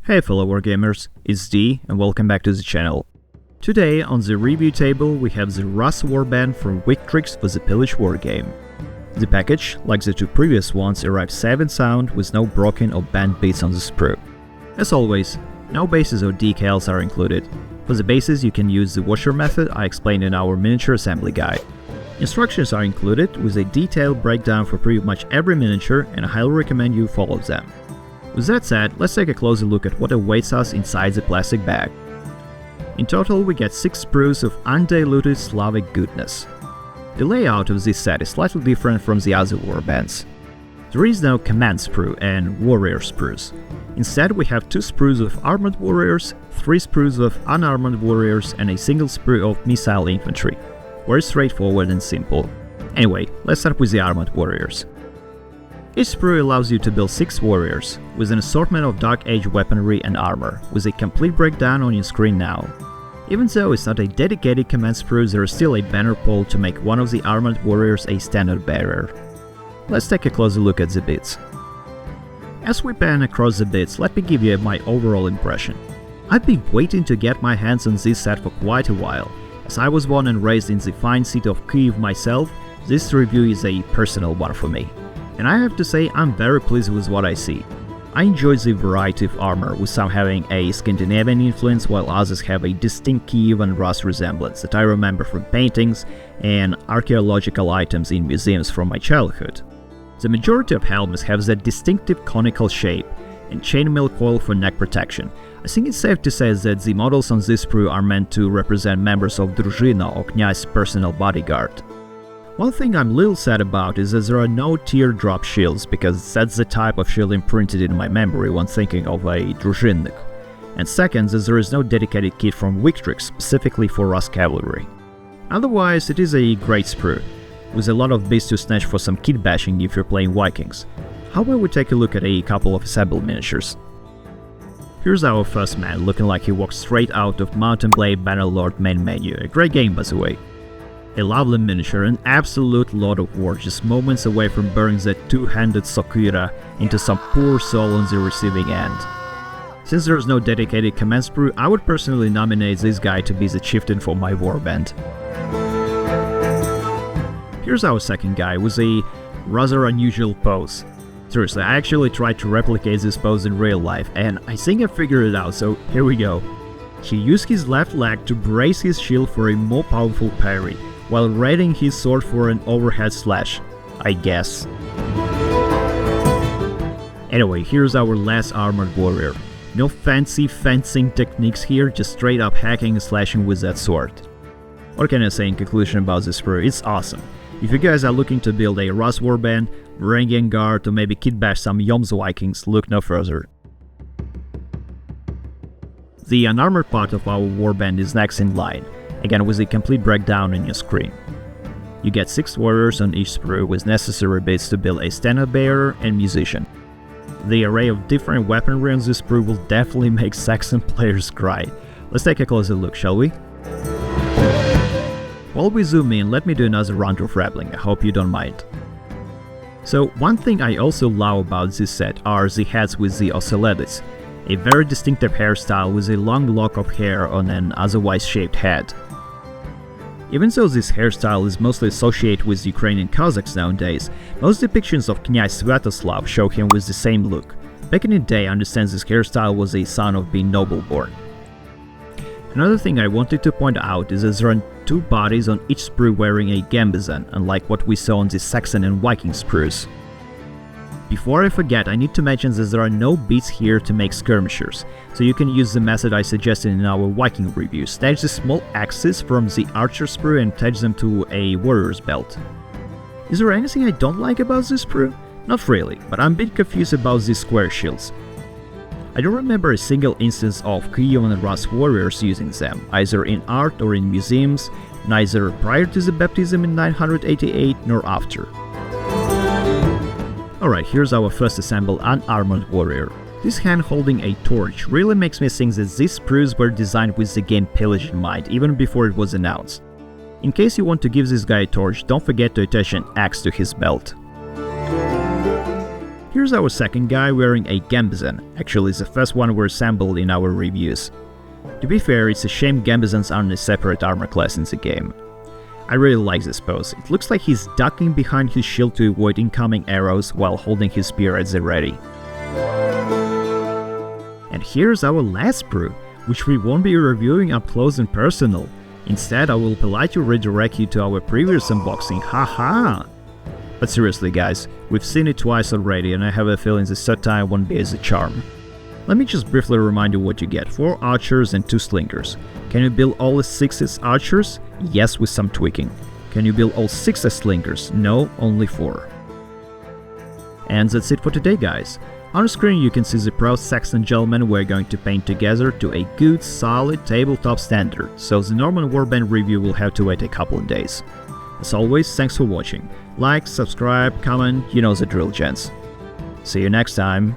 Hey fellow Wargamers, it's D and welcome back to the channel. Today on the review table we have the Rus Warband from Victrix for the Pillage Wargame. The package, like the two previous ones, arrives safe and sound with no broken or bent bits on the sprue. As always, no bases or decals are included. For the bases you can use the washer method I explained in our miniature assembly guide. Instructions are included with a detailed breakdown for pretty much every miniature and I highly recommend you follow them. With that said, let's take a closer look at what awaits us inside the plastic bag. In total we get 6 sprues of undiluted Slavic goodness. The layout of this set is slightly different from the other warbands. There is no command sprue and warrior sprues. Instead we have 2 sprues of armored warriors, 3 sprues of unarmored warriors and a single sprue of missile infantry. Very straightforward and simple. Anyway, let's start with the armored warriors. Each sprue allows you to build 6 warriors, with an assortment of Dark Age weaponry and armor, with a complete breakdown on your screen now. Even though it's not a dedicated command sprue, there is still a banner pole to make one of the armored warriors a standard bearer. Let's take a closer look at the bits. As we pan across the bits, let me give you my overall impression. I've been waiting to get my hands on this set for quite a while. As I was born and raised in the fine city of Kyiv myself, this review is a personal one for me. And I have to say I'm very pleased with what I see. I enjoy the variety of armor, with some having a Scandinavian influence while others have a distinct Kievan Rus resemblance that I remember from paintings and archaeological items in museums from my childhood. The majority of helmets have that distinctive conical shape and chainmail coil for neck protection. I think it's safe to say that the models on this sprue are meant to represent members of Druzhina or Kniaz's personal bodyguard. One thing I'm a little sad about is that there are no teardrop shields, because that's the type of shield imprinted in my memory when thinking of a Druzhinnik. And second, that there is no dedicated kit from Victrix specifically for Rus cavalry. Otherwise, it is a great sprue, with a lot of bits to snatch for some kit bashing if you're playing Vikings. How about we take a look at a couple of assembled miniatures. Here's our first man, looking like he walked straight out of Mountain Blade Bannerlord main menu, a great game by the way. A lovely miniature, an absolute lot of war, just moments away from burning that two-handed Sokura into some poor soul on the receiving end. Since there is no dedicated command sprue, I would personally nominate this guy to be the chieftain for my warband. Here's our second guy, with a rather unusual pose. Seriously, I actually tried to replicate this pose in real life, and I think I figured it out, so here we go. He used his left leg to brace his shield for a more powerful parry, while raiding his sword for an overhead slash, I guess. Anyway, here's our last armored warrior. No fancy fencing techniques here, just straight up hacking and slashing with that sword. What can I say in conclusion about this sprue? It's awesome. If you guys are looking to build a Rus Warband, Varangian Guard, or maybe kit bash some Yoms Vikings, look no further. The unarmored part of our warband is next in line, again with a complete breakdown on your screen. You get 6 warriors on each sprue with necessary bits to build a standard bearer and musician. The array of different weaponry on this sprue will definitely make Saxon players cry. Let's take a closer look, shall we? While we zoom in, let me do another round of rambling, I hope you don't mind. So one thing I also love about this set are the heads with the ocelledes, a very distinctive hairstyle with a long lock of hair on an otherwise shaped head. Even though this hairstyle is mostly associated with Ukrainian Cossacks nowadays, most depictions of Kniaz Sviatoslav show him with the same look. Back in the day, I understand this hairstyle was a sign of being noble-born. Another thing I wanted to point out is that there are 2 bodies on each sprue wearing a gambizon, unlike what we saw on the Saxon and Viking sprues. Before I forget, I need to mention that there are no beats here to make skirmishers, so you can use the method I suggested in our Viking review. Snatch the small axes from the archer sprue and attach them to a warrior's belt. Is there anything I don't like about this sprue? Not really, but I'm a bit confused about these square shields. I don't remember a single instance of Kievan Rus warriors using them, either in art or in museums, neither prior to the baptism in 988 nor after. Alright, here's our first assembled unarmored warrior. This hand holding a torch really makes me think that these sprues were designed with the game Pillage in mind, even before it was announced. In case you want to give this guy a torch, don't forget to attach an axe to his belt. Here's our second guy wearing a Gambizon, actually it's the first one we assembled in our reviews. To be fair, it's a shame Gambizons aren't a separate armor class in the game. I really like this pose, it looks like he's ducking behind his shield to avoid incoming arrows while holding his spear at the ready. And here's our last Sprue, which we won't be reviewing up close and personal. Instead, I will politely redirect you to our previous unboxing, haha! But seriously guys, we've seen it twice already and I have a feeling the third time won't be as a charm. Let me just briefly remind you what you get: 4 archers and 2 slingers. Can you build all 6 as archers? Yes, with some tweaking. Can you build all 6 as slingers? No, only 4. And that's it for today guys. On screen you can see the proud Saxon gentlemen we're going to paint together to a good, solid tabletop standard, so the Unarmored Warband review will have to wait a couple of days. As always, thanks for watching. Like, subscribe, comment, you know the drill, gents. See you next time.